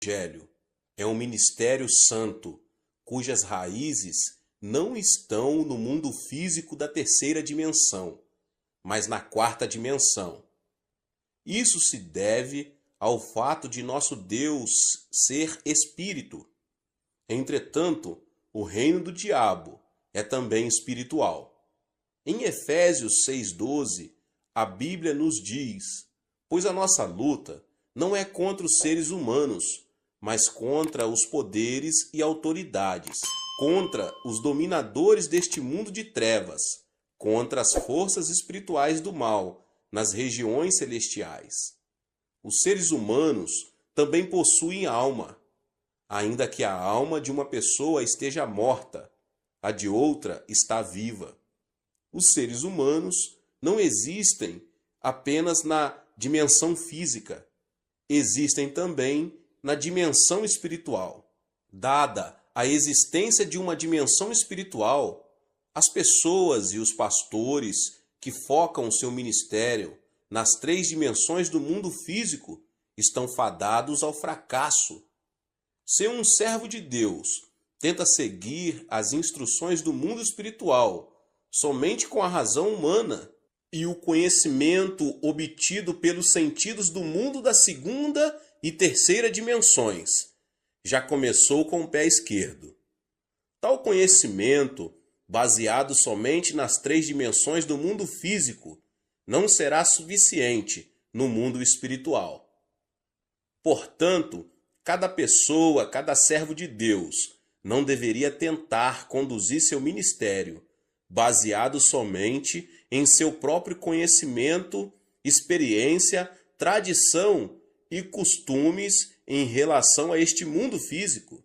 Evangelho é um ministério santo, cujas raízes não estão no mundo físico da terceira dimensão, mas na quarta dimensão. Isso se deve ao fato de nosso Deus ser espírito. Entretanto, o reino do diabo é também espiritual. Em Efésios 6,12, a Bíblia nos diz: pois a nossa luta não é contra os seres humanos, mas contra os poderes e autoridades, contra os dominadores deste mundo de trevas, contra as forças espirituais do mal nas regiões celestiais. Os seres humanos também possuem alma, ainda que a alma de uma pessoa esteja morta, a de outra está viva. Os seres humanos não existem apenas na dimensão física, existem também na dimensão espiritual. Dada a existência de uma dimensão espiritual, as pessoas e os pastores que focam seu ministério nas três dimensões do mundo físico estão fadados ao fracasso. Se um servo de Deus tenta seguir as instruções do mundo espiritual somente com a razão humana e o conhecimento obtido pelos sentidos do mundo da segunda e terceira dimensões, já começou com o pé esquerdo. Tal conhecimento, baseado somente nas três dimensões do mundo físico, não será suficiente no mundo espiritual. Portanto, cada pessoa, cada servo de Deus, não deveria tentar conduzir seu ministério baseado somente em seu próprio conhecimento, experiência, tradição e costumes em relação a este mundo físico.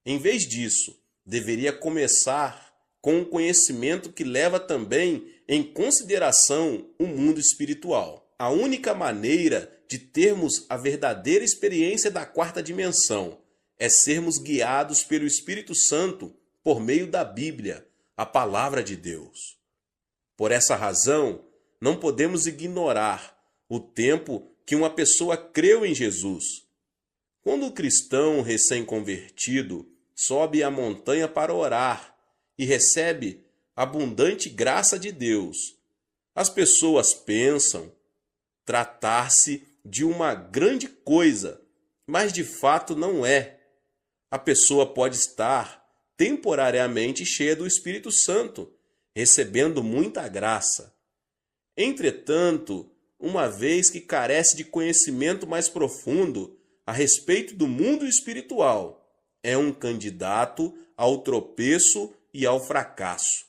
Em vez disso, deveria começar com um conhecimento que leva também em consideração o mundo espiritual. A única maneira de termos a verdadeira experiência da quarta dimensão é sermos guiados pelo Espírito Santo por meio da Bíblia, a palavra de Deus. Por essa razão, não podemos ignorar o tempo que uma pessoa creu em Jesus. Quando o cristão recém-convertido sobe a montanha para orar e recebe abundante graça de Deus, as pessoas pensam tratar-se de uma grande coisa, mas de fato não é. A pessoa pode estar temporariamente cheia do Espírito Santo, recebendo muita graça. Entretanto, uma vez que carece de conhecimento mais profundo a respeito do mundo espiritual, é um candidato ao tropeço e ao fracasso.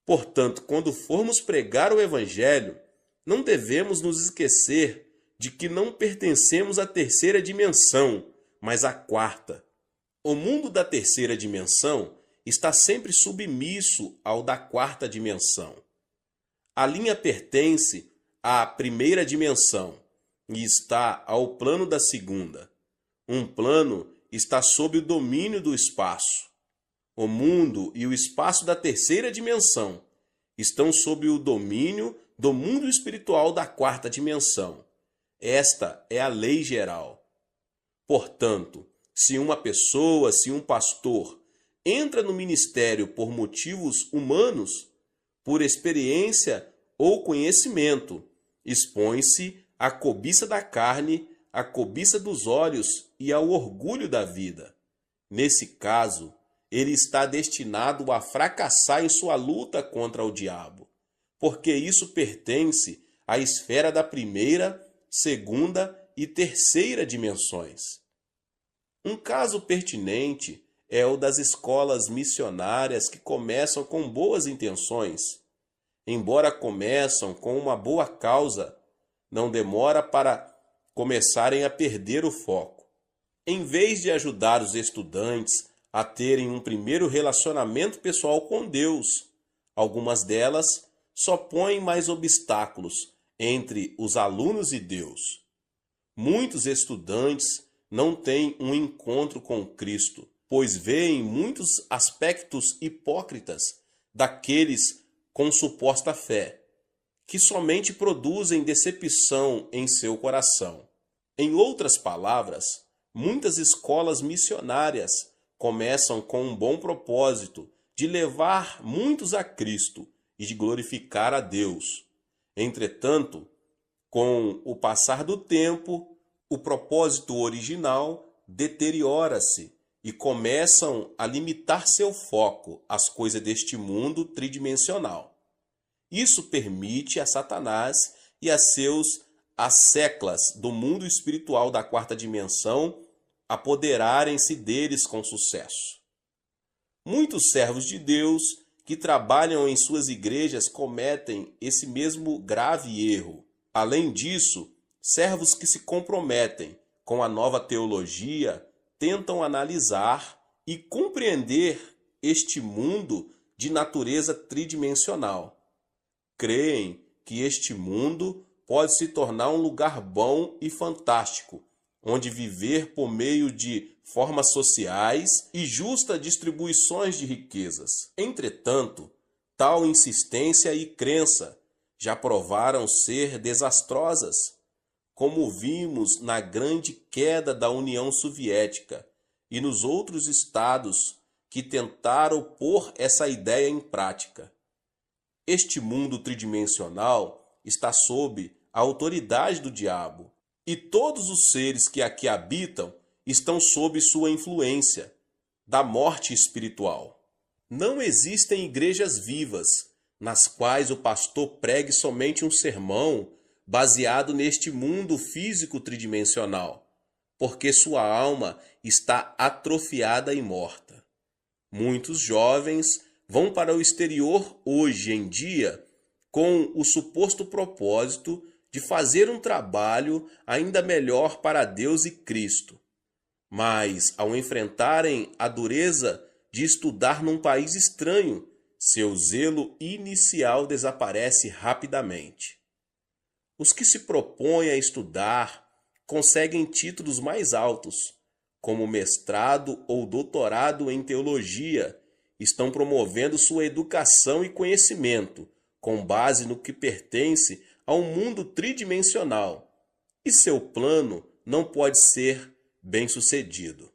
Portanto, quando formos pregar o Evangelho, não devemos nos esquecer de que não pertencemos à terceira dimensão, mas à quarta. O mundo da terceira dimensão está sempre submisso ao da quarta dimensão. A linha pertence à primeira dimensão e está ao plano da segunda. Um plano está sob o domínio do espaço. O mundo e o espaço da terceira dimensão estão sob o domínio do mundo espiritual da quarta dimensão. Esta é a lei geral. Portanto, se uma pessoa, se um pastor, entra no ministério por motivos humanos, por experiência ou conhecimento, expõe-se à cobiça da carne, à cobiça dos olhos e ao orgulho da vida. Nesse caso, ele está destinado a fracassar em sua luta contra o diabo, porque isso pertence à esfera da primeira, segunda e terceira dimensões. Um caso pertinente é o das escolas missionárias que começam com boas intenções. Embora começam com uma boa causa, não demora para começarem a perder o foco. Em vez de ajudar os estudantes a terem um primeiro relacionamento pessoal com Deus, algumas delas só põem mais obstáculos entre os alunos e Deus. Muitos estudantes não têm um encontro com Cristo, pois veem muitos aspectos hipócritas daqueles com suposta fé, que somente produzem decepção em seu coração. Em outras palavras, Muitas escolas missionárias começam com um bom propósito de levar muitos a Cristo e de glorificar a Deus. Entretanto, com o passar do tempo, o propósito original deteriora-se e começam a limitar seu foco às coisas deste mundo tridimensional. Isso permite a Satanás e a seus asseclas do mundo espiritual da quarta dimensão apoderarem-se deles com sucesso. Muitos servos de Deus que trabalham em suas igrejas cometem esse mesmo grave erro. Além disso, servos que se comprometem com a nova teologia tentam analisar e compreender este mundo de natureza tridimensional. Creem que este mundo pode se tornar um lugar bom e fantástico, onde viver por meio de formas sociais e justas distribuições de riquezas. Entretanto, tal insistência e crença já provaram ser desastrosas, como vimos na grande queda da União Soviética e nos outros estados que tentaram pôr essa ideia em prática. Este mundo tridimensional está sob a autoridade do diabo, e todos os seres que aqui habitam estão sob sua influência da morte espiritual. Não existem igrejas vivas nas quais o pastor pregue somente um sermão baseado neste mundo físico tridimensional, porque sua alma está atrofiada e morta. Muitos jovens vão para o exterior hoje em dia com o suposto propósito de fazer um trabalho ainda melhor para Deus e Cristo. Mas, ao enfrentarem a dureza de estudar num país estranho, seu zelo inicial desaparece rapidamente. Os que se propõem a estudar conseguem títulos mais altos, como mestrado ou doutorado em teologia, estão promovendo sua educação e conhecimento com base no que pertence a um mundo tridimensional, e seu plano não pode ser bem-sucedido.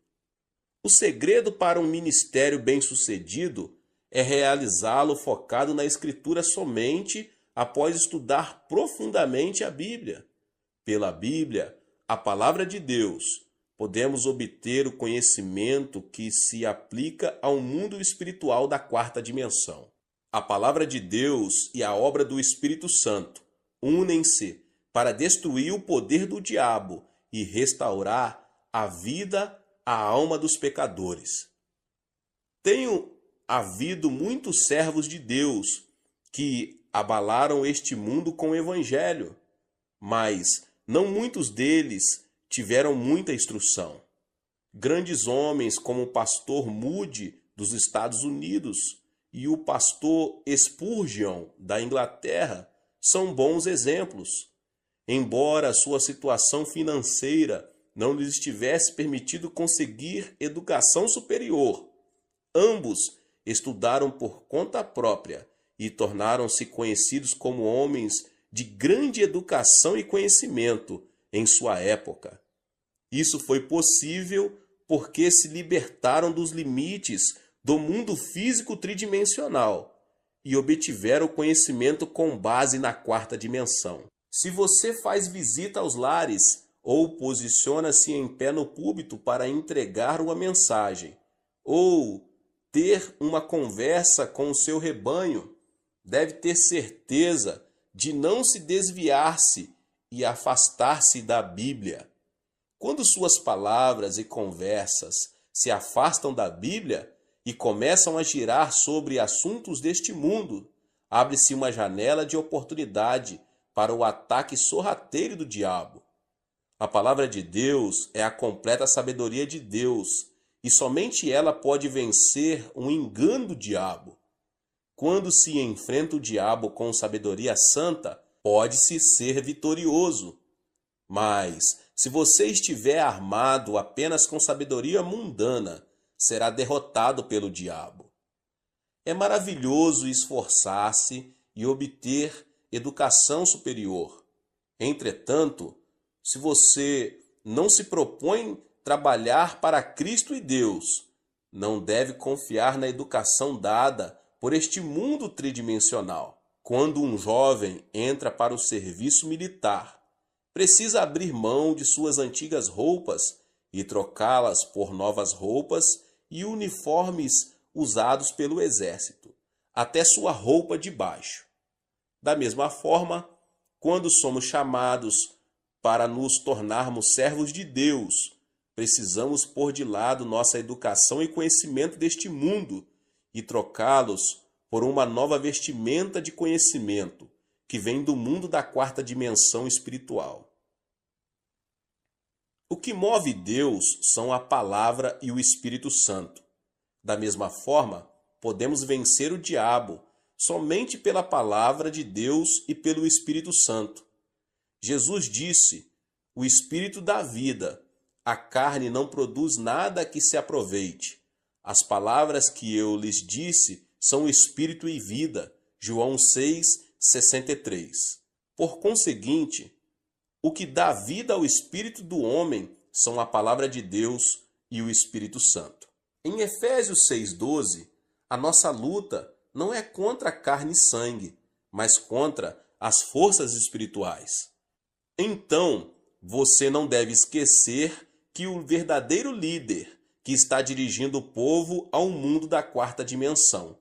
O segredo para um ministério bem-sucedido é realizá-lo focado na Escritura somente após estudar profundamente a Bíblia. Pela Bíblia, a palavra de Deus, podemos obter o conhecimento que se aplica ao mundo espiritual da quarta dimensão. A palavra de Deus e a obra do Espírito Santo unem-se para destruir o poder do diabo e restaurar a vida à alma dos pecadores. Tenho havido muitos servos de Deus que abalaram este mundo com o Evangelho, mas não muitos deles tiveram muita instrução. Grandes homens como o pastor Moody dos Estados Unidos e o pastor Spurgeon da Inglaterra são bons exemplos. Embora sua situação financeira não lhes tivesse permitido conseguir educação superior, ambos estudaram por conta própria e tornaram-se conhecidos como homens de grande educação e conhecimento em sua época. Isso foi possível porque se libertaram dos limites do mundo físico tridimensional e obtiveram o conhecimento com base na quarta dimensão. Se você faz visita aos lares ou posiciona-se em pé no púlpito para entregar uma mensagem, ou ter uma conversa com o seu rebanho, deve ter certeza de não se desviar-se e afastar-se da Bíblia. Quando suas palavras e conversas se afastam da Bíblia e começam a girar sobre assuntos deste mundo, abre-se uma janela de oportunidade para o ataque sorrateiro do diabo. A palavra de Deus é a completa sabedoria de Deus, e somente ela pode vencer um engano do diabo. Quando se enfrenta o diabo com sabedoria santa, pode-se ser vitorioso. Mas, se você estiver armado apenas com sabedoria mundana, será derrotado pelo diabo. É maravilhoso esforçar-se e obter educação superior. Entretanto, se você não se propõe trabalhar para Cristo e Deus, não deve confiar na educação dada por este mundo tridimensional. Quando um jovem entra para o serviço militar, precisa abrir mão de suas antigas roupas e trocá-las por novas roupas e uniformes usados pelo exército, até sua roupa de baixo. Da mesma forma, quando somos chamados para nos tornarmos servos de Deus, precisamos pôr de lado nossa educação e conhecimento deste mundo e trocá-los por uma nova vestimenta de conhecimento que vem do mundo da quarta dimensão espiritual. O que move Deus são a palavra e o Espírito Santo. Da mesma forma, podemos vencer o diabo somente pela palavra de Deus e pelo Espírito Santo. Jesus disse: "O Espírito dá vida, a carne não produz nada que se aproveite. As palavras que eu lhes disse são espírito e vida." João 6:63. Por conseguinte, o que dá vida ao espírito do homem são a palavra de Deus e o Espírito Santo. Em Efésios 6:12, a nossa luta não é contra carne e sangue, mas contra as forças espirituais. Então, você não deve esquecer que o verdadeiro líder que está dirigindo o povo ao mundo da quarta dimensão.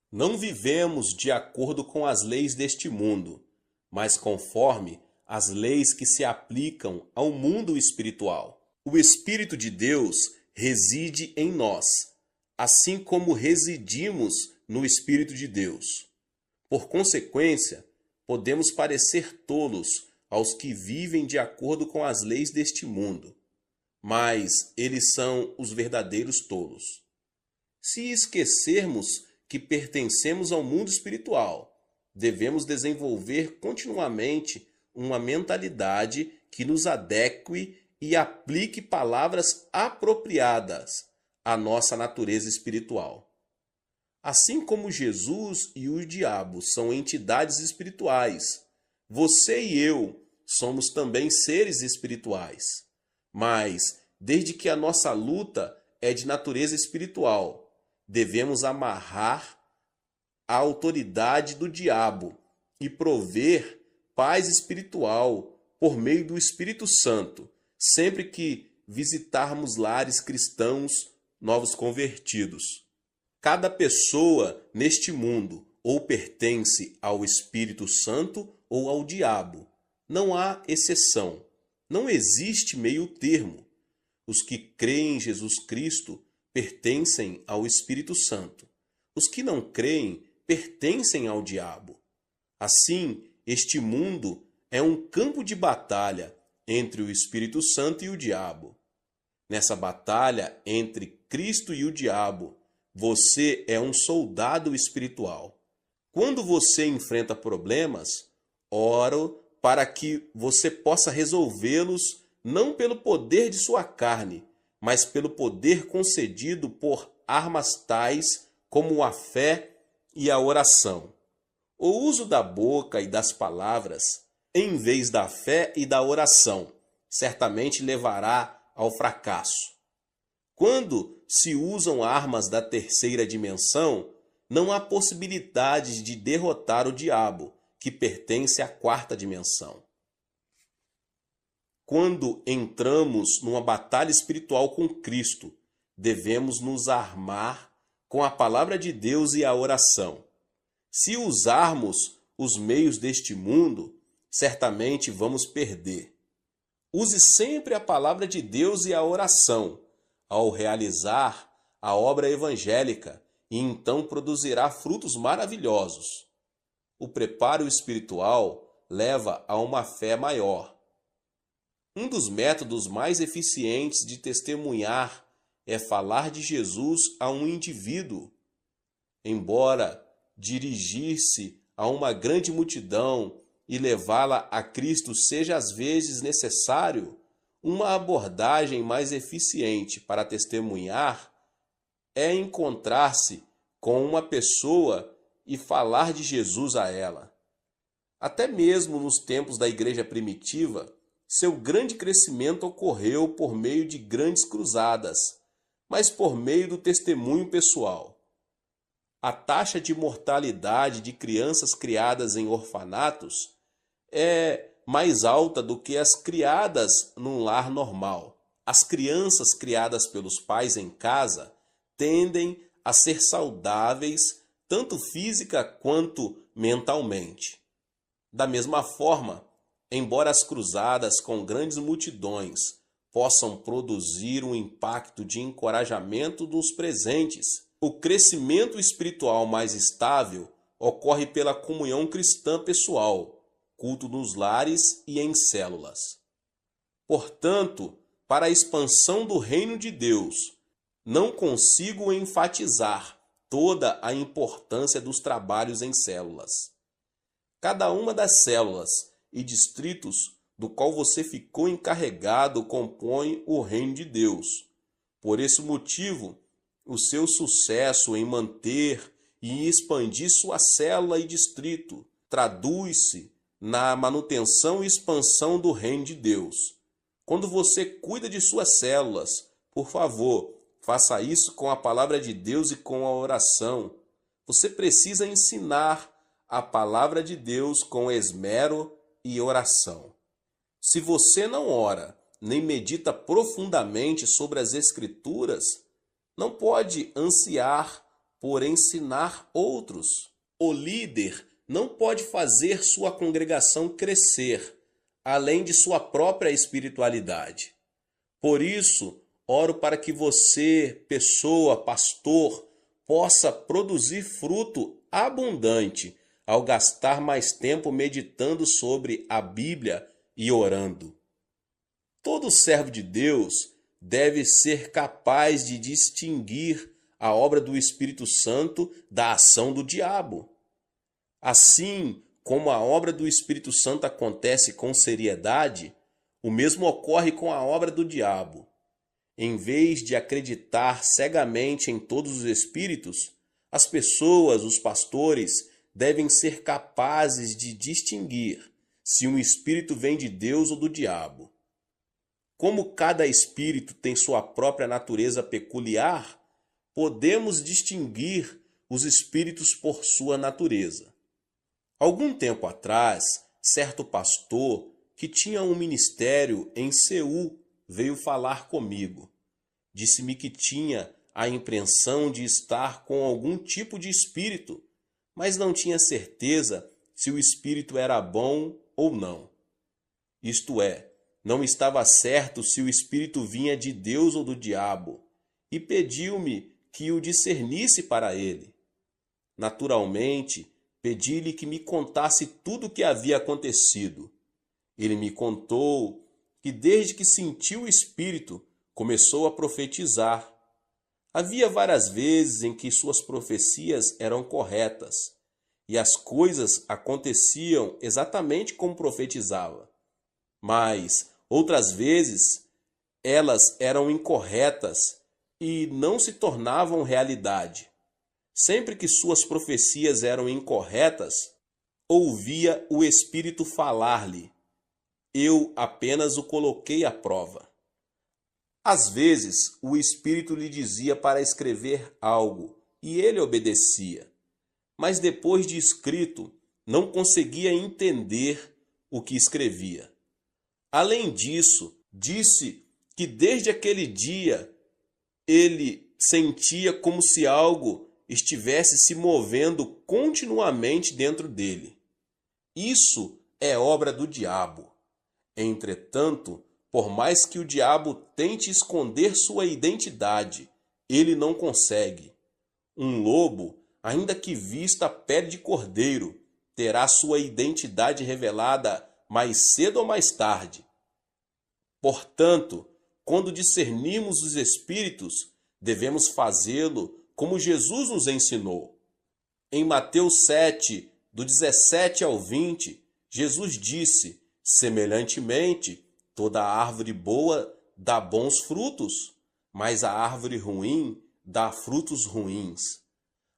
Não vivemos de acordo com as leis deste mundo, mas conforme as leis que se aplicam ao mundo espiritual. O Espírito de Deus reside em nós, assim como residimos no Espírito de Deus. Por consequência, podemos parecer tolos aos que vivem de acordo com as leis deste mundo, mas eles são os verdadeiros tolos. Se esquecermos que pertencemos ao mundo espiritual, devemos desenvolver continuamente uma mentalidade que nos adeque e aplique palavras apropriadas à nossa natureza espiritual. Assim como Jesus e o diabo são entidades espirituais, você e eu somos também seres espirituais. Mas, desde que a nossa luta é de natureza espiritual, devemos amarrar a autoridade do diabo e prover paz espiritual por meio do Espírito Santo, sempre que visitarmos lares cristãos novos convertidos. Cada pessoa neste mundo ou pertence ao Espírito Santo ou ao diabo. Não há exceção. Não existe meio termo. Os que creem em Jesus Cristo pertencem ao Espírito Santo. Os que não creem pertencem ao diabo. Assim, este mundo é um campo de batalha entre o Espírito Santo e o diabo. Nessa batalha entre Cristo e o diabo, você é um soldado espiritual. Quando você enfrenta problemas, oro para que você possa resolvê-los não pelo poder de sua carne, mas pelo poder concedido por armas tais como a fé e a oração. O uso da boca e das palavras, em vez da fé e da oração, certamente levará ao fracasso. Quando se usam armas da terceira dimensão, não há possibilidade de derrotar o diabo, que pertence à quarta dimensão. Quando entramos numa batalha espiritual com Cristo, devemos nos armar com a palavra de Deus e a oração. Se usarmos os meios deste mundo, certamente vamos perder. Use sempre a palavra de Deus e a oração ao realizar a obra evangélica e então produzirá frutos maravilhosos. O preparo espiritual leva a uma fé maior. Um dos métodos mais eficientes de testemunhar é falar de Jesus a um indivíduo. Embora dirigir-se a uma grande multidão e levá-la a Cristo seja às vezes necessário, uma abordagem mais eficiente para testemunhar é encontrar-se com uma pessoa e falar de Jesus a ela. Até mesmo nos tempos da igreja primitiva, seu grande crescimento ocorreu por meio de grandes cruzadas, mas por meio do testemunho pessoal. A taxa de mortalidade de crianças criadas em orfanatos é mais alta do que as criadas num lar normal. As crianças criadas pelos pais em casa tendem a ser saudáveis, tanto física quanto mentalmente. Da mesma forma, embora as cruzadas com grandes multidões possam produzir um impacto de encorajamento dos presentes, o crescimento espiritual mais estável ocorre pela comunhão cristã pessoal, culto nos lares e em células. Portanto, para a expansão do reino de Deus, não consigo enfatizar toda a importância dos trabalhos em células. Cada uma das células e distritos do qual você ficou encarregado compõe o reino de Deus. Por esse motivo, o seu sucesso em manter e expandir sua célula e distrito traduz-se na manutenção e expansão do reino de Deus. Quando você cuida de suas células, por favor, faça isso com a palavra de Deus e com a oração. Você precisa ensinar a palavra de Deus com esmero e oração. Se você não ora, nem medita profundamente sobre as Escrituras, não pode ansiar por ensinar outros. O líder não pode fazer sua congregação crescer, além de sua própria espiritualidade. Por isso, oro para que você, pessoa, pastor, possa produzir fruto abundante ao gastar mais tempo meditando sobre a Bíblia e orando. Todo servo de Deus deve ser capaz de distinguir a obra do Espírito Santo da ação do diabo. Assim como a obra do Espírito Santo acontece com seriedade, o mesmo ocorre com a obra do diabo. Em vez de acreditar cegamente em todos os espíritos, as pessoas, os pastores, devem ser capazes de distinguir se um espírito vem de Deus ou do diabo. Como cada espírito tem sua própria natureza peculiar, podemos distinguir os espíritos por sua natureza. Algum tempo atrás, certo pastor que tinha um ministério em Seul veio falar comigo. Disse-me que tinha a impressão de estar com algum tipo de espírito, mas não tinha certeza se o espírito era bom ou não. Isto é, não estava certo se o espírito vinha de Deus ou do diabo, e pediu-me que o discernisse para ele. Naturalmente, pedi-lhe que me contasse tudo o que havia acontecido. Ele me contou que desde que sentiu o espírito, começou a profetizar. Havia várias vezes em que suas profecias eram corretas, e as coisas aconteciam exatamente como profetizava. Mas, outras vezes, elas eram incorretas e não se tornavam realidade. Sempre que suas profecias eram incorretas, ouvia o Espírito falar-lhe. Eu apenas o coloquei à prova. Às vezes, o Espírito lhe dizia para escrever algo, e ele obedecia. Mas depois de escrito, não conseguia entender o que escrevia. Além disso, disse que desde aquele dia ele sentia como se algo estivesse se movendo continuamente dentro dele. Isso é obra do diabo. Entretanto, por mais que o diabo tente esconder sua identidade, ele não consegue. Um lobo, ainda que vista a pele de cordeiro, terá sua identidade revelada mais cedo ou mais tarde. Portanto, quando discernimos os espíritos, devemos fazê-lo como Jesus nos ensinou. Em Mateus 7, do 17 ao 20, Jesus disse: semelhantemente, toda árvore boa dá bons frutos, mas a árvore ruim dá frutos ruins.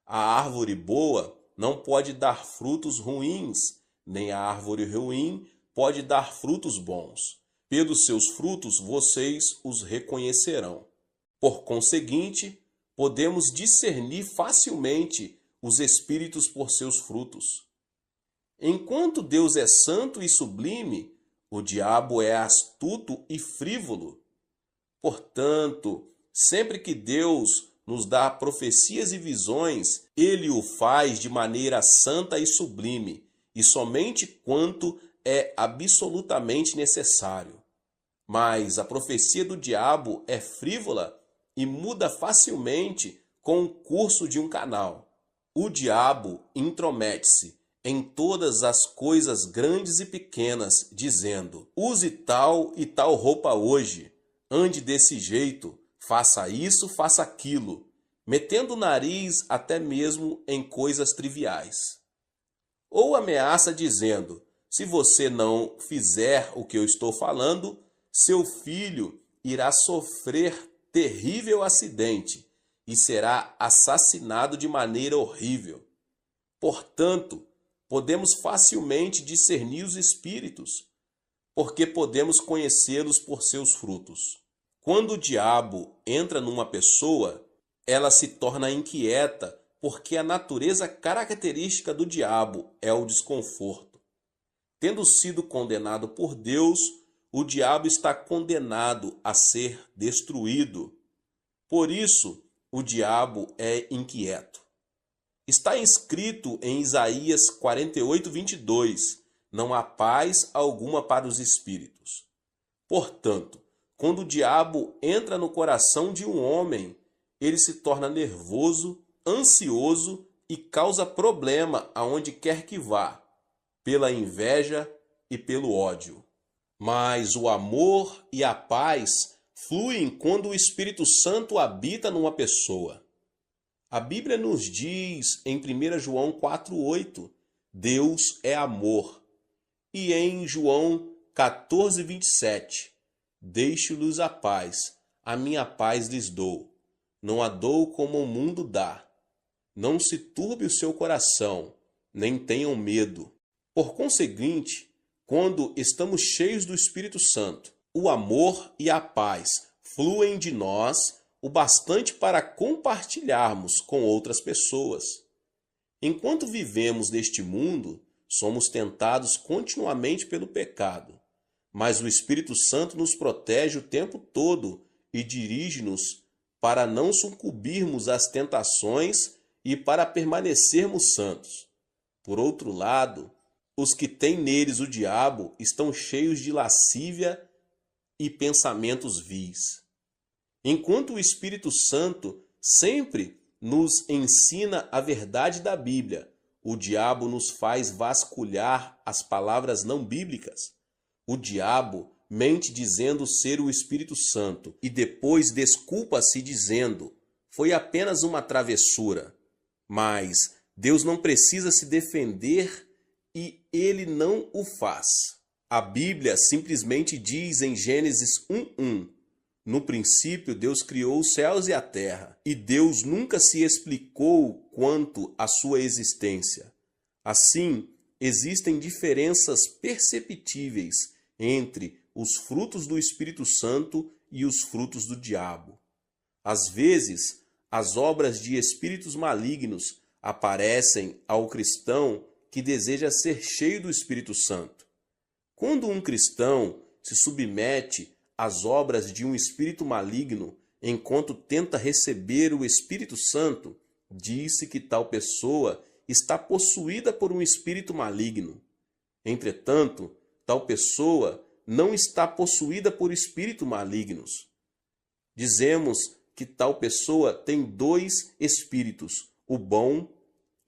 A árvore boa não pode dar frutos ruins, nem a árvore ruim pode dar frutos bons. Pelos seus frutos vocês os reconhecerão. Por conseguinte, podemos discernir facilmente os espíritos por seus frutos. Enquanto Deus é santo e sublime, o diabo é astuto e frívolo. Portanto, sempre que Deus nos dá profecias e visões, ele o faz de maneira santa e sublime, e somente quanto é absolutamente necessário. Mas a profecia do diabo é frívola e muda facilmente com o curso de um canal. O diabo intromete-se em todas as coisas grandes e pequenas, dizendo: use tal e tal roupa hoje, ande desse jeito, faça isso, faça aquilo, metendo o nariz até mesmo em coisas triviais. Ou ameaça dizendo: se você não fizer o que eu estou falando, seu filho irá sofrer terrível acidente e será assassinado de maneira horrível. Portanto, podemos facilmente discernir os espíritos, porque podemos conhecê-los por seus frutos. Quando o diabo entra numa pessoa, ela se torna inquieta, porque a natureza característica do diabo é o desconforto. Tendo sido condenado por Deus, o diabo está condenado a ser destruído. Por isso, o diabo é inquieto. Está escrito em Isaías 48:22, não há paz alguma para os espíritos. Portanto, quando o diabo entra no coração de um homem, ele se torna nervoso, ansioso e causa problema aonde quer que vá, pela inveja e pelo ódio. Mas o amor e a paz fluem quando o Espírito Santo habita numa pessoa. A Bíblia nos diz em 1 João 4:8, Deus é amor. E em João 14:27, deixo-lhes a paz, a minha paz lhes dou. Não a dou como o mundo dá. Não se turbe o seu coração, nem tenham medo. Por conseguinte, quando estamos cheios do Espírito Santo, o amor e a paz fluem de nós o bastante para compartilharmos com outras pessoas. Enquanto vivemos neste mundo, somos tentados continuamente pelo pecado, mas o Espírito Santo nos protege o tempo todo e dirige-nos para não sucumbirmos às tentações e para permanecermos santos. Por outro lado, os que têm neles o diabo estão cheios de lascívia e pensamentos vis. Enquanto o Espírito Santo sempre nos ensina a verdade da Bíblia, o diabo nos faz vasculhar as palavras não bíblicas. O diabo mente dizendo ser o Espírito Santo e depois desculpa-se dizendo: foi apenas uma travessura. Mas Deus não precisa se defender e ele não o faz. A Bíblia simplesmente diz em Gênesis 1:1: no princípio Deus criou os céus e a terra, e Deus nunca se explicou quanto à sua existência. Assim, existem diferenças perceptíveis entre os frutos do Espírito Santo e os frutos do diabo. Às vezes, as obras de espíritos malignos aparecem ao cristão que deseja ser cheio do Espírito Santo. Quando um cristão se submete às obras de um espírito maligno enquanto tenta receber o Espírito Santo, diz-se que tal pessoa está possuída por um espírito maligno. Entretanto, tal pessoa não está possuída por espíritos malignos. Dizemos que tal pessoa tem dois espíritos, o bom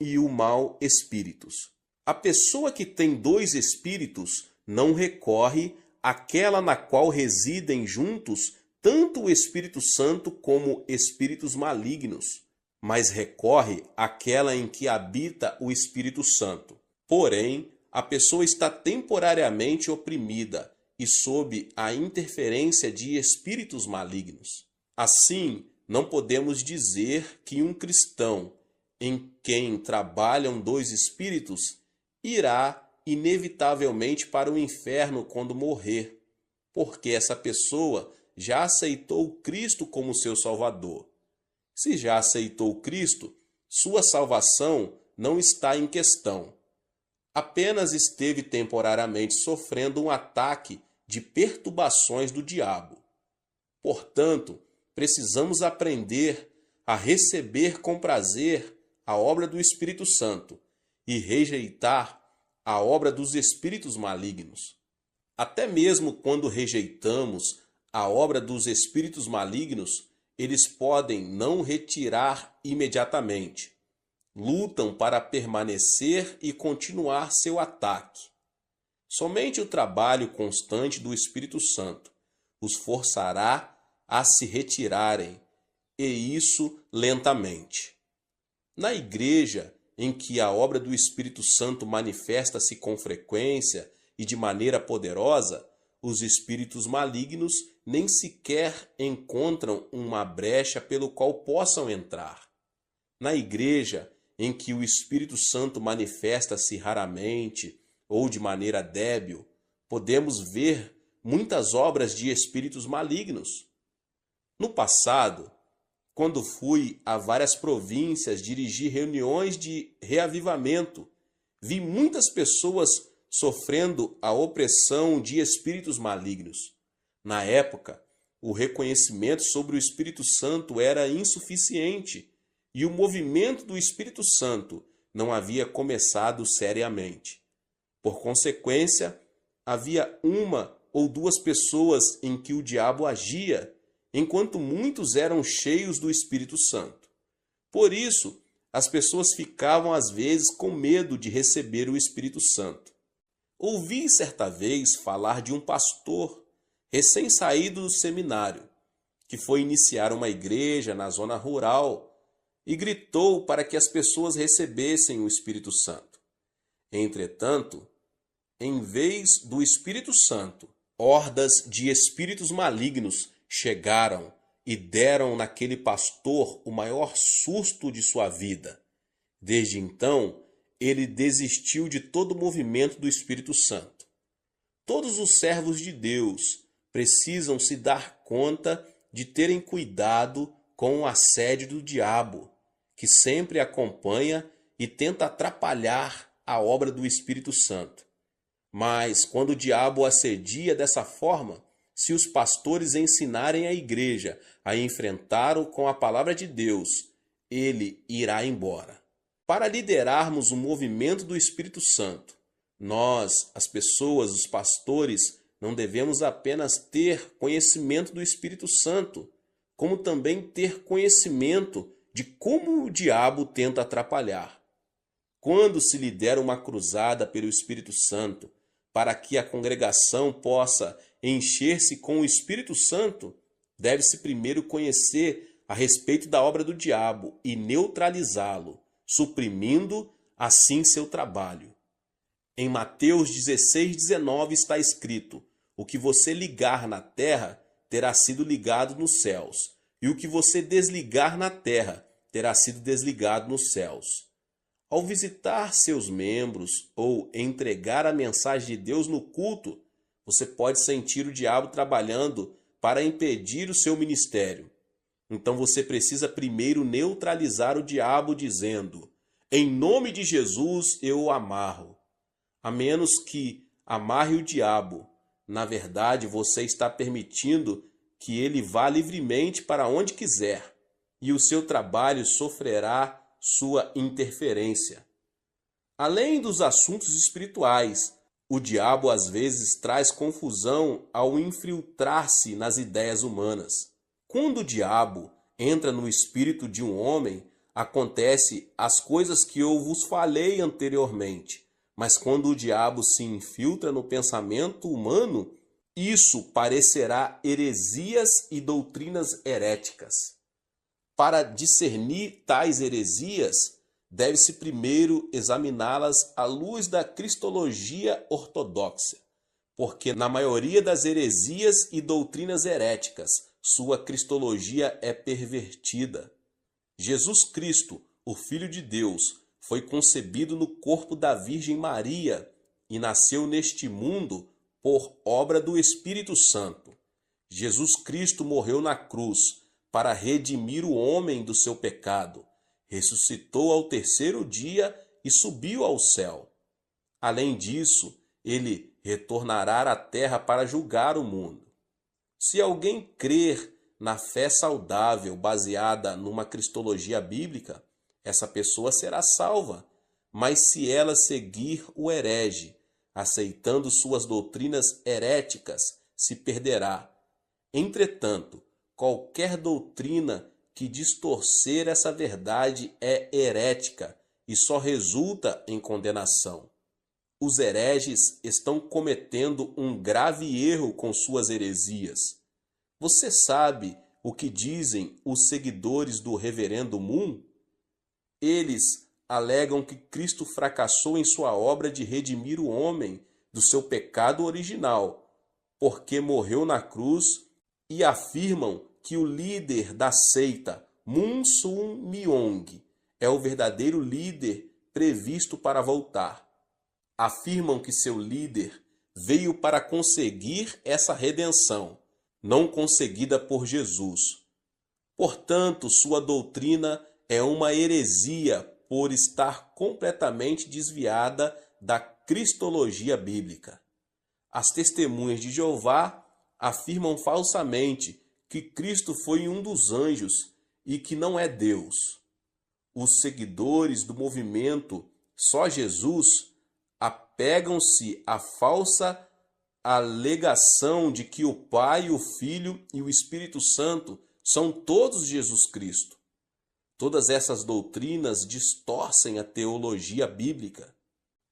e o mau espíritos. A pessoa que tem dois espíritos não recorre àquela na qual residem juntos tanto o Espírito Santo como espíritos malignos, mas recorre àquela em que habita o Espírito Santo. Porém, a pessoa está temporariamente oprimida e sob a interferência de espíritos malignos. Assim, não podemos dizer que um cristão em quem trabalham dois espíritos irá inevitavelmente para o inferno quando morrer. porque essa pessoa já aceitou Cristo como seu Salvador. Se já aceitou Cristo, sua salvação não está em questão. Apenas esteve temporariamente sofrendo um ataque de perturbações do diabo. Portanto, precisamos aprender a receber com prazer a obra do Espírito Santo e rejeitar a obra dos espíritos malignos. Até mesmo quando rejeitamos a obra dos espíritos malignos, eles podem não retirar imediatamente. Lutam para permanecer e continuar seu ataque. Somente o trabalho constante do Espírito Santo os forçará a se retirarem, e isso lentamente. Na igreja em que a obra do Espírito Santo manifesta-se com frequência e de maneira poderosa, os espíritos malignos nem sequer encontram uma brecha pelo qual possam entrar. Na igreja em que o Espírito Santo manifesta-se raramente ou de maneira débil, podemos ver muitas obras de espíritos malignos. No passado, quando fui a várias províncias dirigir reuniões de reavivamento, vi muitas pessoas sofrendo a opressão de espíritos malignos. Na época, o reconhecimento sobre o Espírito Santo era insuficiente e o movimento do Espírito Santo não havia começado seriamente. Por consequência, havia uma ou duas pessoas em que o diabo agia, enquanto muitos eram cheios do Espírito Santo. Por isso, as pessoas ficavam às vezes com medo de receber o Espírito Santo. Ouvi certa vez falar de um pastor recém-saído do seminário, que foi iniciar uma igreja na zona rural e gritou para que as pessoas recebessem o Espírito Santo. Entretanto, em vez do Espírito Santo, hordas de espíritos malignos chegaram e deram naquele pastor o maior susto de sua vida. Desde então, ele desistiu de todo o movimento do Espírito Santo. Todos os servos de Deus precisam se dar conta de terem cuidado com o assédio do diabo, que sempre acompanha e tenta atrapalhar a obra do Espírito Santo. Mas quando o diabo assedia dessa forma, se os pastores ensinarem a igreja a enfrentá-lo com a palavra de Deus, ele irá embora. Para liderarmos o movimento do Espírito Santo, nós, as pessoas, os pastores, não devemos apenas ter conhecimento do Espírito Santo, como também ter conhecimento de como o diabo tenta atrapalhar. Quando se lidera uma cruzada pelo Espírito Santo, para que a congregação possa encher-se com o Espírito Santo, deve-se primeiro conhecer a respeito da obra do diabo e neutralizá-lo, suprimindo assim seu trabalho. Em Mateus 16:19 está escrito: o que você ligar na terra terá sido ligado nos céus, e o que você desligar na terra terá sido desligado nos céus. Ao visitar seus membros ou entregar a mensagem de Deus no culto, você pode sentir o diabo trabalhando para impedir o seu ministério. Então você precisa primeiro neutralizar o diabo dizendo: em nome de Jesus eu o amarro. A menos que amarre o diabo, na verdade você está permitindo que ele vá livremente para onde quiser, e o seu trabalho sofrerá sua interferência. Além dos assuntos espirituais, o diabo às vezes traz confusão ao infiltrar-se nas ideias humanas. Quando o diabo entra no espírito de um homem, acontece as coisas que eu vos falei anteriormente. Mas quando o diabo se infiltra no pensamento humano, isso parecerá heresias e doutrinas heréticas. Para discernir tais heresias, deve-se primeiro examiná-las à luz da cristologia ortodoxa, porque na maioria das heresias e doutrinas heréticas, sua cristologia é pervertida. Jesus Cristo, o Filho de Deus, foi concebido no corpo da Virgem Maria e nasceu neste mundo por obra do Espírito Santo. Jesus Cristo morreu na cruz para redimir o homem do seu pecado, ressuscitou ao terceiro dia e subiu ao céu. Além disso, ele retornará à terra para julgar o mundo. Se alguém crer na fé saudável baseada numa cristologia bíblica, essa pessoa será salva. Mas se ela seguir o herege, aceitando suas doutrinas heréticas, se perderá. Entretanto, qualquer doutrina que distorcer essa verdade é herética e só resulta em condenação. Os hereges estão cometendo um grave erro com suas heresias. Você sabe o que dizem os seguidores do Reverendo Moon? Eles alegam que Cristo fracassou em sua obra de redimir o homem do seu pecado original, porque morreu na cruz, e afirmam que o líder da seita, Moon Sun Myung, é o verdadeiro líder previsto para voltar. Afirmam que seu líder veio para conseguir essa redenção, não conseguida por Jesus. Portanto, sua doutrina é uma heresia por estar completamente desviada da cristologia bíblica. As testemunhas de Jeová afirmam falsamente que Cristo foi um dos anjos e que não é Deus. Os seguidores do movimento Só Jesus apegam-se à falsa alegação de que o Pai, o Filho e o Espírito Santo são todos Jesus Cristo. Todas essas doutrinas distorcem a teologia bíblica.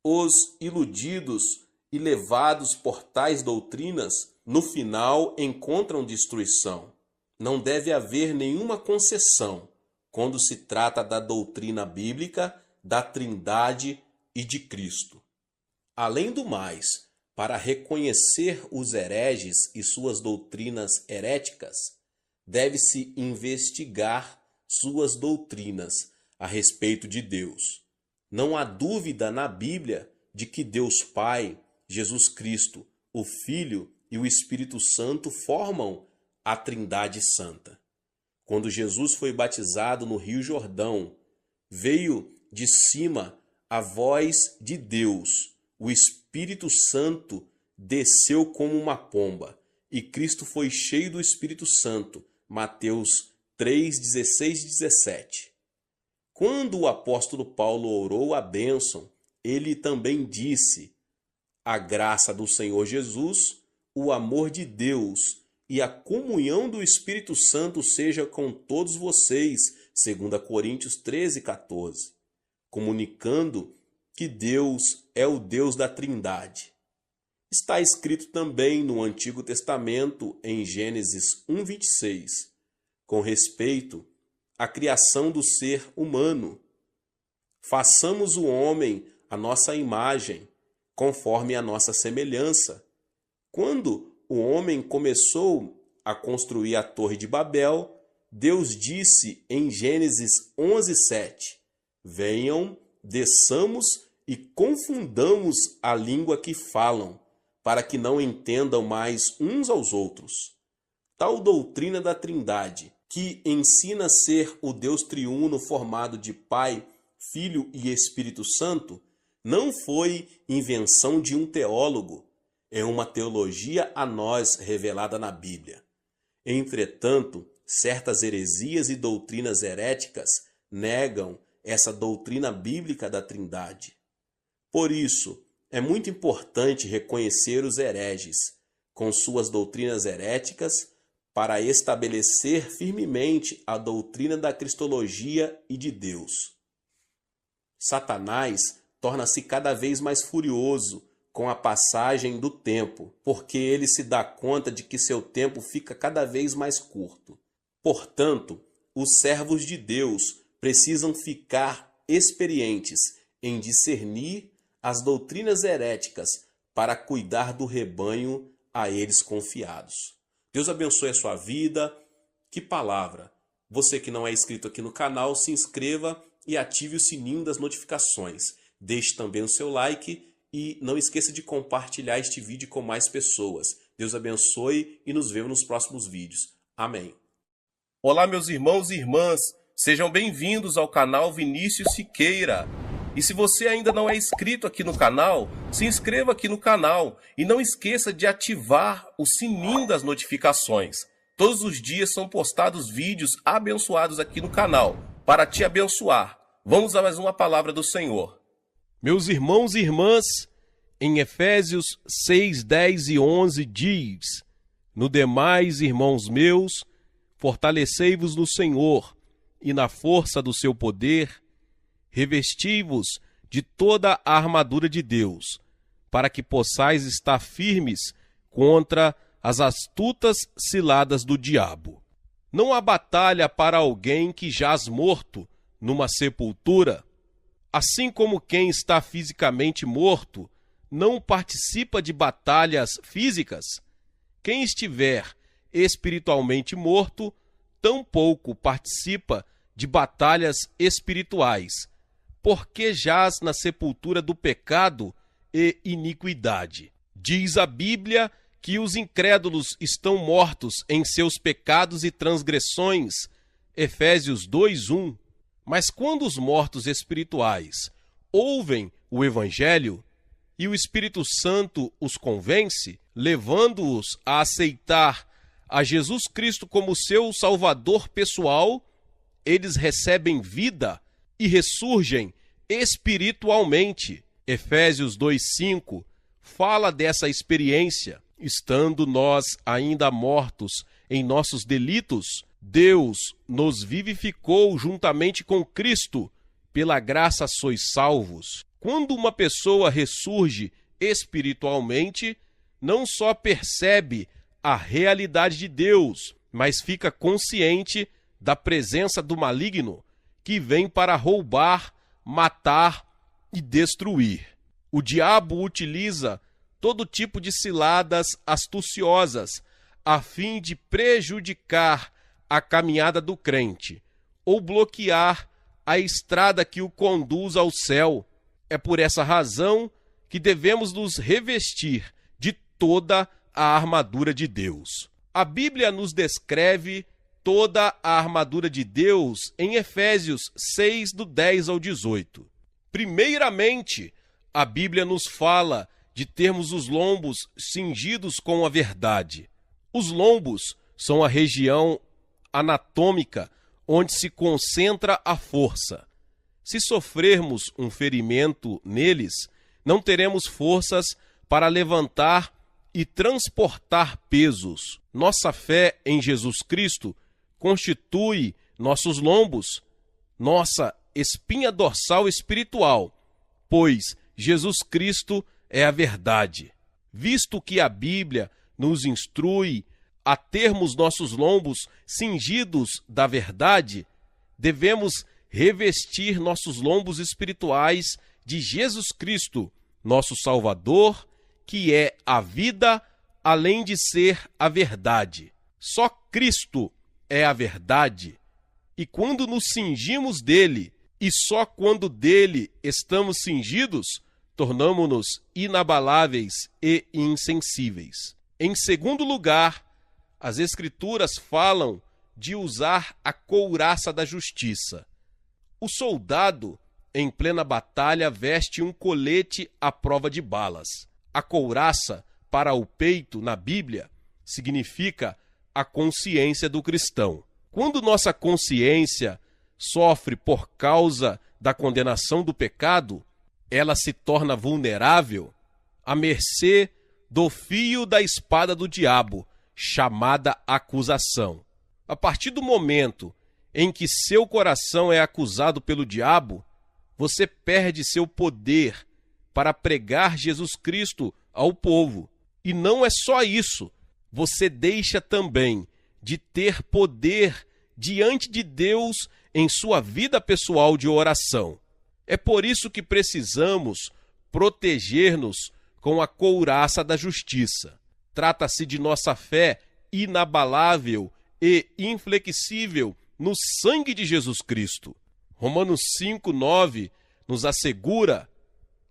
Os iludidos e levados por tais doutrinas, no final encontram destruição. Não deve haver nenhuma concessão quando se trata da doutrina bíblica, da Trindade e de Cristo. Além do mais, para reconhecer os hereges e suas doutrinas heréticas, deve-se investigar suas doutrinas a respeito de Deus. Não há dúvida na Bíblia de que Deus Pai, Jesus Cristo, o Filho e o Espírito Santo formam a Trindade Santa. Quando Jesus foi batizado no Rio Jordão, veio de cima a voz de Deus. O Espírito Santo desceu como uma pomba e Cristo foi cheio do Espírito Santo. Mateus 3, 16 e 17. Quando o apóstolo Paulo orou a bênção, ele também disse: a graça do Senhor Jesus, o amor de Deus e a comunhão do Espírito Santo seja com todos vocês, 2 Coríntios 13, 14, comunicando que Deus é o Deus da Trindade. Está escrito também no Antigo Testamento, em Gênesis 1, 26, com respeito à criação do ser humano. Façamos o homem à nossa imagem, conforme a nossa semelhança. Quando o homem começou a construir a Torre de Babel, Deus disse em Gênesis 11, 7, venham, desçamos e confundamos a língua que falam, para que não entendam mais uns aos outros. Tal doutrina da Trindade, que ensina ser o Deus triuno formado de Pai, Filho e Espírito Santo, não foi invenção de um teólogo, é uma teologia a nós revelada na Bíblia. Entretanto, certas heresias e doutrinas heréticas negam essa doutrina bíblica da Trindade. Por isso, é muito importante reconhecer os hereges, com suas doutrinas heréticas, para estabelecer firmemente a doutrina da cristologia e de Deus. Satanás torna-se cada vez mais furioso com a passagem do tempo, porque ele se dá conta de que seu tempo fica cada vez mais curto. Portanto, os servos de Deus precisam ficar experientes em discernir as doutrinas heréticas para cuidar do rebanho a eles confiados. Deus abençoe a sua vida. Que palavra! Você que não é inscrito aqui no canal, se inscreva e ative o sininho das notificações. Deixe também o seu like e não esqueça de compartilhar este vídeo com mais pessoas. Deus abençoe e nos vemos nos próximos vídeos. Amém. Olá, meus irmãos e irmãs, sejam bem-vindos ao canal Vinícius Siqueira. E se você ainda não é inscrito aqui no canal, se inscreva aqui no canal e não esqueça de ativar o sininho das notificações. Todos os dias são postados vídeos abençoados aqui no canal, para te abençoar. Vamos a mais uma palavra do Senhor. Meus irmãos e irmãs, em Efésios 6, 10 e 11 diz: No demais, irmãos meus, fortalecei-vos no Senhor e na força do seu poder, revesti-vos de toda a armadura de Deus, para que possais estar firmes contra as astutas ciladas do diabo. Não há batalha para alguém que jaz morto numa sepultura, assim como quem está fisicamente morto não participa de batalhas físicas. Quem estiver espiritualmente morto tampouco participa de batalhas espirituais, porque jaz na sepultura do pecado e iniquidade. Diz a Bíblia que os incrédulos estão mortos em seus pecados e transgressões, Efésios 2:1. Mas quando os mortos espirituais ouvem o Evangelho e o Espírito Santo os convence, levando-os a aceitar a Jesus Cristo como seu Salvador pessoal, eles recebem vida e ressurgem espiritualmente. Efésios 2:5 fala dessa experiência. Estando nós ainda mortos em nossos delitos, Deus nos vivificou juntamente com Cristo. Pela graça sois salvos. Quando uma pessoa ressurge espiritualmente, não só percebe a realidade de Deus, mas fica consciente da presença do maligno que vem para roubar, matar e destruir. O diabo utiliza todo tipo de ciladas astuciosas a fim de prejudicar a caminhada do crente ou bloquear a estrada que o conduz ao céu. É por essa razão que devemos nos revestir de toda a armadura de Deus. A Bíblia nos descreve toda a armadura de Deus em Efésios 6, do 10 ao 18. Primeiramente, a Bíblia nos fala de termos os lombos cingidos com a verdade. Os lombos são a região anatômica onde se concentra a força. Se sofrermos um ferimento neles, não teremos forças para levantar e transportar pesos. Nossa fé em Jesus Cristo constitui nossos lombos, nossa espinha dorsal espiritual, pois Jesus Cristo é a verdade. Visto que a Bíblia nos instrui a termos nossos lombos cingidos da verdade, devemos revestir nossos lombos espirituais de Jesus Cristo, nosso Salvador, que é a vida, além de ser a verdade. Só Cristo é a verdade, e quando nos cingimos dele, e só quando dele estamos cingidos, tornamo-nos inabaláveis e insensíveis. Em segundo lugar, as Escrituras falam de usar a couraça da justiça. O soldado, em plena batalha, veste um colete à prova de balas. A couraça, para o peito, na Bíblia, significa a consciência do cristão. Quando nossa consciência sofre por causa da condenação do pecado, ela se torna vulnerável à mercê do fio da espada do diabo, chamada acusação. A partir do momento em que seu coração é acusado pelo diabo, você perde seu poder para pregar Jesus Cristo ao povo. E não é só isso, você deixa também de ter poder diante de Deus em sua vida pessoal de oração. É por isso que precisamos proteger-nos com a couraça da justiça. Trata-se de nossa fé inabalável e inflexível no sangue de Jesus Cristo. Romanos 5:9 nos assegura: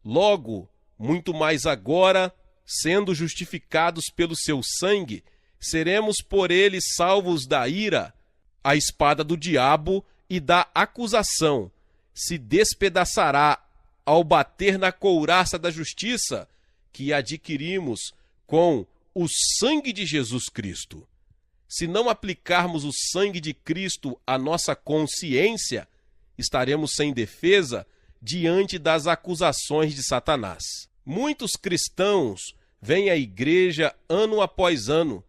logo, Muito mais agora, sendo justificados pelo seu sangue, seremos por ele salvos da ira. A espada do diabo e da acusação se despedaçará ao bater na couraça da justiça que adquirimos com o sangue de Jesus Cristo. Se não aplicarmos o sangue de Cristo à nossa consciência, estaremos sem defesa diante das acusações de Satanás. Muitos cristãos vêm à igreja ano após ano,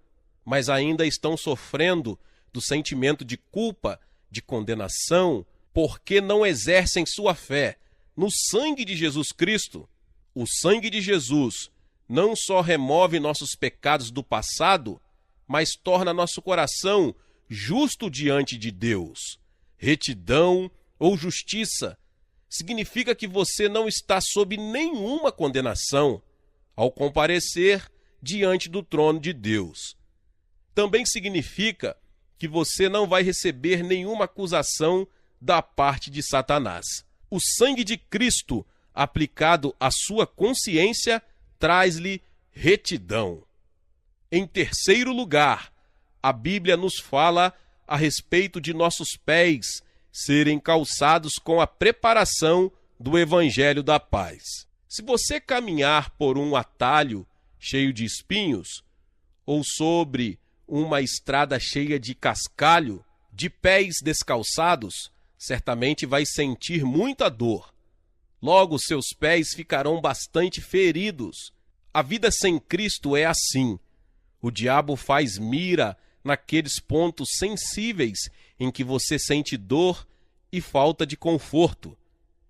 mas ainda estão sofrendo do sentimento de culpa, de condenação, porque não exercem sua fé no sangue de Jesus Cristo. O sangue de Jesus não só remove nossos pecados do passado, mas torna nosso coração justo diante de Deus. Retidão ou justiça significa que você não está sob nenhuma condenação ao comparecer diante do trono de Deus. Também significa que você não vai receber nenhuma acusação da parte de Satanás. O sangue de Cristo aplicado à sua consciência traz-lhe retidão. Em terceiro lugar, a Bíblia nos fala a respeito de nossos pés serem calçados com a preparação do Evangelho da Paz. Se você caminhar por um atalho cheio de espinhos ou sobre uma estrada cheia de cascalho, de pés descalçados, certamente vai sentir muita dor. Logo, seus pés ficarão bastante feridos. A vida sem Cristo é assim. O diabo faz mira naqueles pontos sensíveis em que você sente dor e falta de conforto.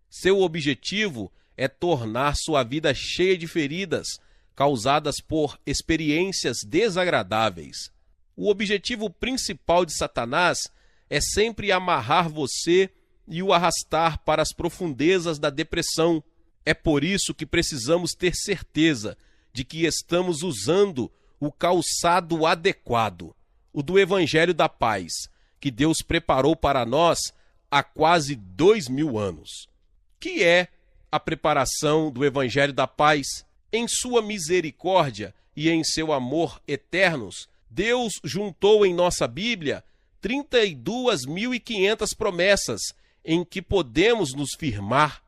Seu objetivo é tornar sua vida cheia de feridas causadas por experiências desagradáveis. O objetivo principal de Satanás é sempre amarrar você e o arrastar para as profundezas da depressão. É por isso que precisamos ter certeza de que estamos usando o calçado adequado, o do Evangelho da Paz, que Deus preparou para nós há quase 2000 anos. Que é a preparação do Evangelho da Paz? Em sua misericórdia e em seu amor eternos, Deus juntou em nossa Bíblia 32.500 promessas em que podemos nos firmar.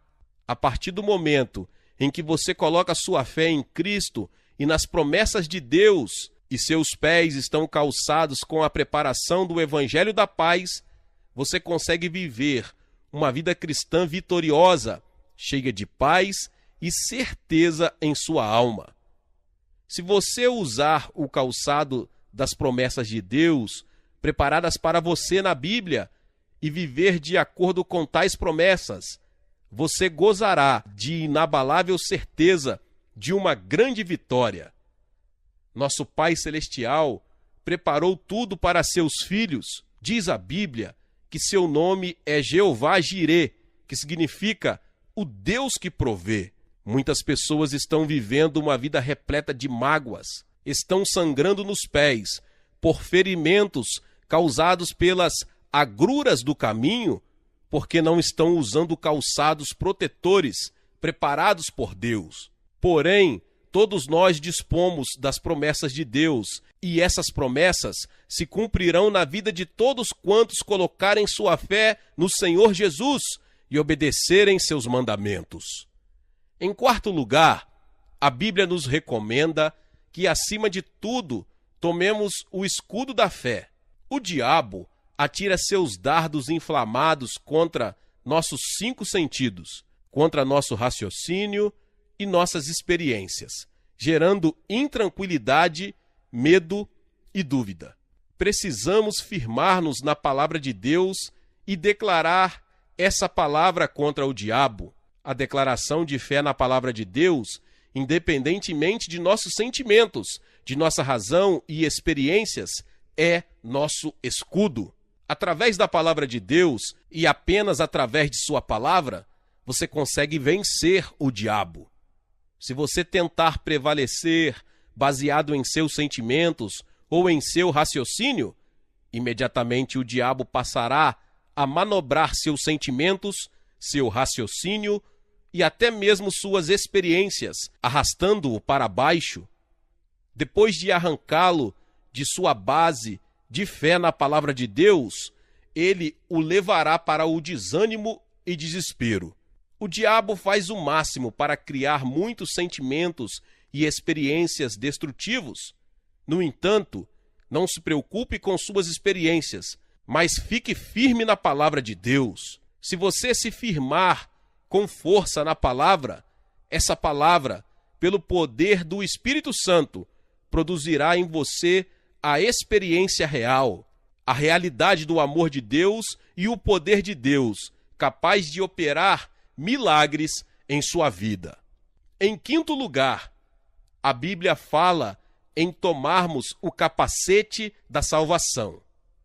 A partir do momento em que você coloca sua fé em Cristo e nas promessas de Deus, e seus pés estão calçados com a preparação do Evangelho da Paz, você consegue viver uma vida cristã vitoriosa, cheia de paz e certeza em sua alma. Se você usar o calçado das promessas de Deus, preparadas para você na Bíblia, e viver de acordo com tais promessas, você gozará de inabalável certeza de uma grande vitória. Nosso Pai Celestial preparou tudo para seus filhos. Diz a Bíblia que seu nome é Jeová Jirê, que significa o Deus que provê. Muitas pessoas estão vivendo uma vida repleta de mágoas, estão sangrando nos pés por ferimentos causados pelas agruras do caminho, porque não estão usando calçados protetores preparados por Deus. Porém, todos nós dispomos das promessas de Deus, e essas promessas se cumprirão na vida de todos quantos colocarem sua fé no Senhor Jesus e obedecerem seus mandamentos. Em quarto lugar, a Bíblia nos recomenda que, acima de tudo, tomemos o escudo da fé. O diabo atira seus dardos inflamados contra nossos 5 sentidos, contra nosso raciocínio e nossas experiências, gerando intranquilidade, medo e dúvida. Precisamos firmar-nos na palavra de Deus e declarar essa palavra contra o diabo. A declaração de fé na palavra de Deus, independentemente de nossos sentimentos, de nossa razão e experiências, é nosso escudo. Através da palavra de Deus e apenas através de sua palavra, você consegue vencer o diabo. Se você tentar prevalecer baseado em seus sentimentos ou em seu raciocínio, imediatamente o diabo passará a manobrar seus sentimentos, seu raciocínio e até mesmo suas experiências, arrastando-o para baixo, depois de arrancá-lo de sua base de fé na palavra de Deus, ele o levará para o desânimo e desespero. O diabo faz o máximo para criar muitos sentimentos e experiências destrutivos. No entanto, não se preocupe com suas experiências, mas fique firme na palavra de Deus. Se você se firmar com força na palavra, essa palavra, pelo poder do Espírito Santo, produzirá em você a experiência real, a realidade do amor de Deus e o poder de Deus, capaz de operar milagres em sua vida. Em quinto lugar, a Bíblia fala em tomarmos o capacete da salvação.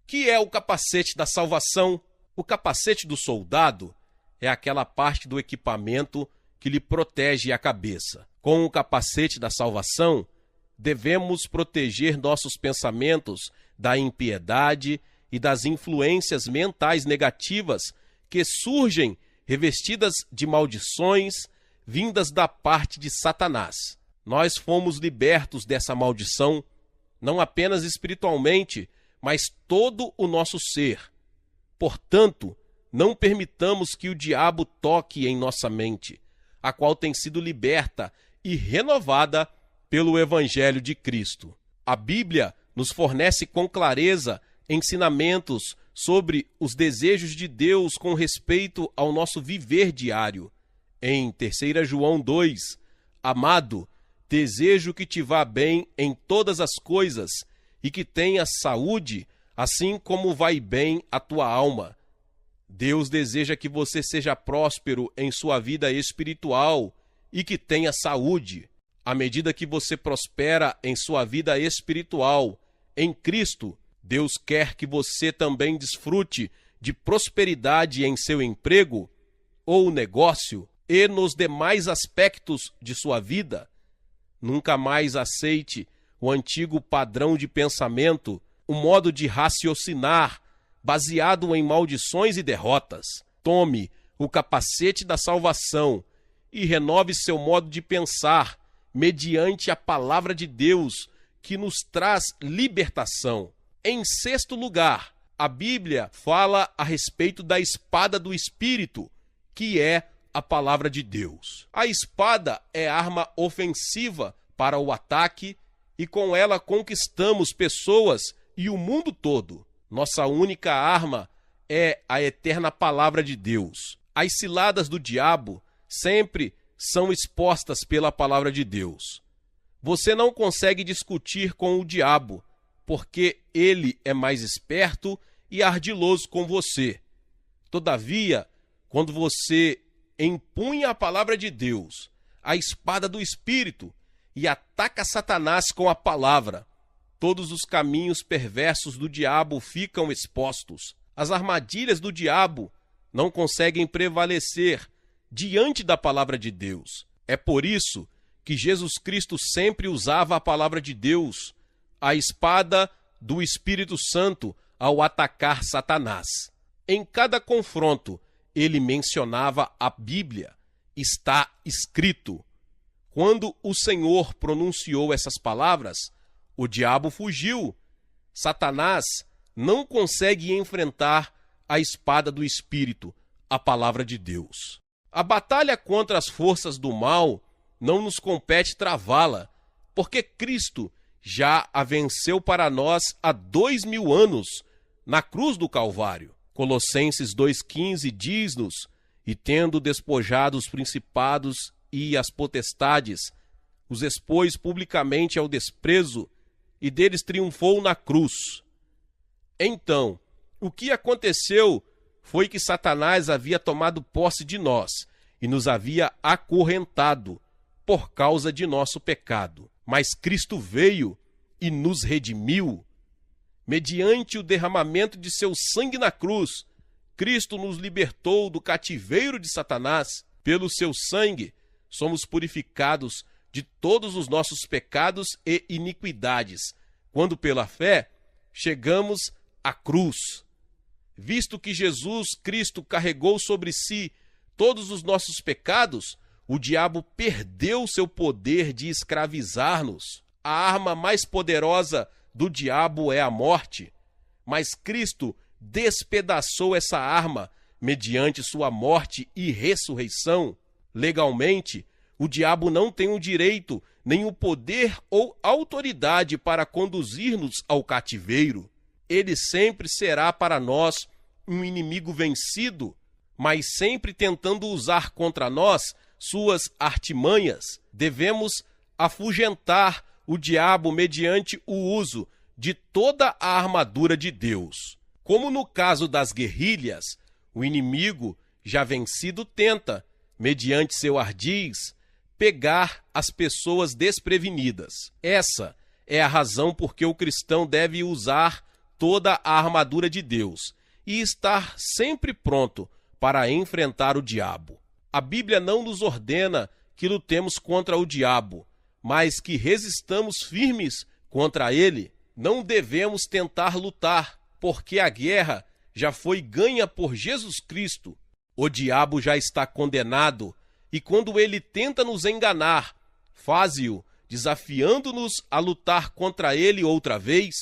Que é o capacete da salvação? O capacete do soldado é aquela parte do equipamento que lhe protege a cabeça. Com o capacete da salvação, devemos proteger nossos pensamentos da impiedade e das influências mentais negativas que surgem revestidas de maldições vindas da parte de Satanás. Nós fomos libertos dessa maldição, não apenas espiritualmente, mas todo o nosso ser. Portanto, não permitamos que o diabo toque em nossa mente, a qual tem sido liberta e renovada pelo Evangelho de Cristo. A Bíblia nos fornece com clareza ensinamentos sobre os desejos de Deus com respeito ao nosso viver diário. Em 3 João 2, amado, desejo que te vá bem em todas as coisas e que tenhas saúde, assim como vai bem a tua alma. Deus deseja que você seja próspero em sua vida espiritual e que tenha saúde. À medida que você prospera em sua vida espiritual, em Cristo, Deus quer que você também desfrute de prosperidade em seu emprego ou negócio e nos demais aspectos de sua vida. Nunca mais aceite o antigo padrão de pensamento, o modo de raciocinar baseado em maldições e derrotas. Tome o capacete da salvação e renove seu modo de pensar mediante a palavra de Deus que nos traz libertação. Em sexto lugar, a Bíblia fala a respeito da espada do Espírito, que é a palavra de Deus. A espada é arma ofensiva para o ataque e com ela conquistamos pessoas e o mundo todo. Nossa única arma é a eterna palavra de Deus. As ciladas do diabo sempre são expostas pela palavra de Deus. Você não consegue discutir com o diabo, porque ele é mais esperto e ardiloso com você. Todavia, quando você empunha a palavra de Deus, a espada do Espírito, e ataca Satanás com a palavra, todos os caminhos perversos do diabo ficam expostos. As armadilhas do diabo não conseguem prevalecer diante da palavra de Deus. É por isso que Jesus Cristo sempre usava a palavra de Deus, a espada do Espírito Santo, ao atacar Satanás. Em cada confronto, ele mencionava a Bíblia. Está escrito. Quando o Senhor pronunciou essas palavras, o diabo fugiu. Satanás não consegue enfrentar a espada do Espírito, a palavra de Deus. A batalha contra as forças do mal não nos compete travá-la, porque Cristo já a venceu para nós há 2000 anos, na cruz do Calvário. Colossenses 2,15 diz-nos: e tendo despojado os principados e as potestades, os expôs publicamente ao desprezo, e deles triunfou na cruz. Então, o que aconteceu foi que Satanás havia tomado posse de nós e nos havia acorrentado por causa de nosso pecado. Mas Cristo veio e nos redimiu. Mediante o derramamento de seu sangue na cruz, Cristo nos libertou do cativeiro de Satanás. Pelo seu sangue, somos purificados de todos os nossos pecados e iniquidades, quando pela fé chegamos à cruz. Visto que Jesus Cristo carregou sobre si todos os nossos pecados, o diabo perdeu seu poder de escravizar-nos. A arma mais poderosa do diabo é a morte, mas Cristo despedaçou essa arma mediante sua morte e ressurreição. Legalmente, o diabo não tem o direito, nem o poder ou autoridade para conduzir-nos ao cativeiro. Ele sempre será para nós um inimigo vencido, mas sempre tentando usar contra nós suas artimanhas. Devemos afugentar o diabo mediante o uso de toda a armadura de Deus. Como no caso das guerrilhas, o inimigo já vencido tenta, mediante seu ardis, pegar as pessoas desprevenidas. Essa é a razão por que o cristão deve usar toda a armadura de Deus e estar sempre pronto para enfrentar o diabo. A Bíblia não nos ordena que lutemos contra o diabo, mas que resistamos firmes contra ele. Não devemos tentar lutar, porque a guerra já foi ganha por Jesus Cristo. O diabo já está condenado, e quando ele tenta nos enganar, faz-o desafiando-nos a lutar contra ele outra vez.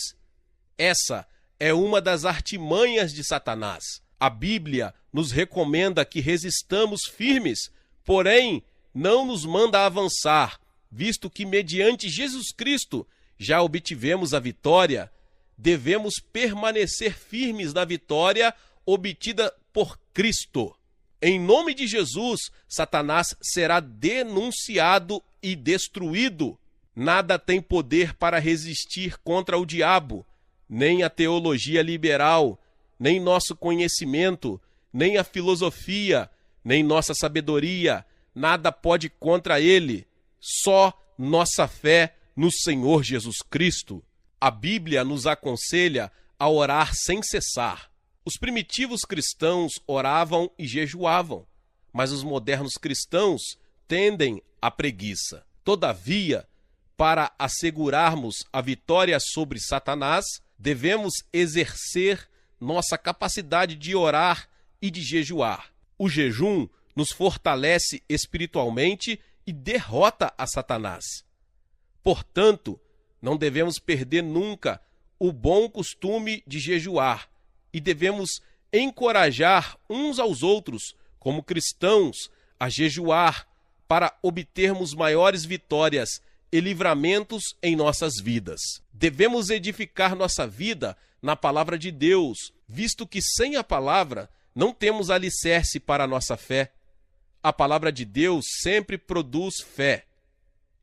Essa é uma das artimanhas de Satanás. A Bíblia nos recomenda que resistamos firmes, porém não nos manda avançar, visto que mediante Jesus Cristo já obtivemos a vitória. Devemos permanecer firmes na vitória obtida por Cristo. Em nome de Jesus, Satanás será denunciado e destruído. Nada tem poder para resistir contra o diabo, nem a teologia liberal, nem nosso conhecimento, nem a filosofia, nem nossa sabedoria. Nada pode contra ele, só nossa fé no Senhor Jesus Cristo. A Bíblia nos aconselha a orar sem cessar. Os primitivos cristãos oravam e jejuavam, mas os modernos cristãos tendem à preguiça. Todavia, para assegurarmos a vitória sobre Satanás, devemos exercer nossa capacidade de orar e de jejuar. O jejum nos fortalece espiritualmente e derrota a Satanás. Portanto, não devemos perder nunca o bom costume de jejuar e devemos encorajar uns aos outros, como cristãos, a jejuar para obtermos maiores vitórias e livramentos em nossas vidas. Devemos edificar nossa vida na palavra de Deus, visto que sem a palavra não temos alicerce para a nossa fé. A palavra de Deus sempre produz fé.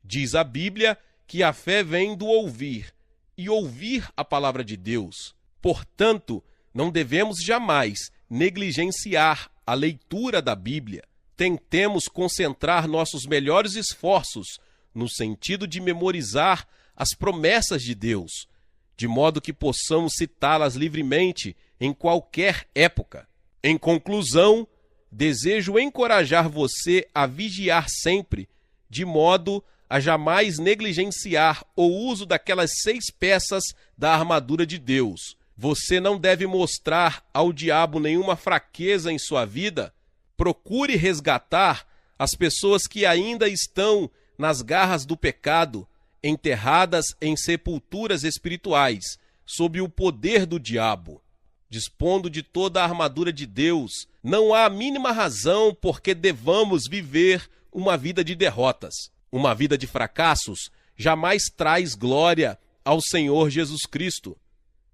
Diz a Bíblia que a fé vem do ouvir, e ouvir a palavra de Deus. Portanto, não devemos jamais negligenciar a leitura da Bíblia. Tentemos concentrar nossos melhores esforços no sentido de memorizar as promessas de Deus, de modo que possamos citá-las livremente em qualquer época. Em conclusão, desejo encorajar você a vigiar sempre, de modo a jamais negligenciar o uso daquelas 6 peças da armadura de Deus. Você não deve mostrar ao diabo nenhuma fraqueza em sua vida. Procure resgatar as pessoas que ainda estão nas garras do pecado, enterradas em sepulturas espirituais, sob o poder do diabo. Dispondo de toda a armadura de Deus, não há a mínima razão por que devamos viver uma vida de derrotas. Uma vida de fracassos jamais traz glória ao Senhor Jesus Cristo.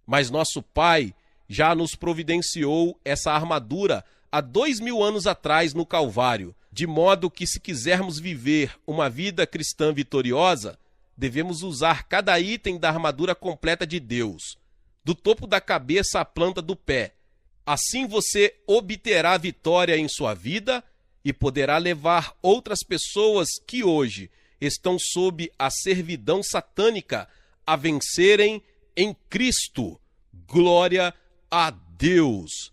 Mas nosso Pai já nos providenciou essa armadura há 2000 anos atrás no Calvário, de modo que, se quisermos viver uma vida cristã vitoriosa, devemos usar cada item da armadura completa de Deus, do topo da cabeça à planta do pé. Assim você obterá vitória em sua vida e poderá levar outras pessoas que hoje estão sob a servidão satânica a vencerem em Cristo. Glória a Deus!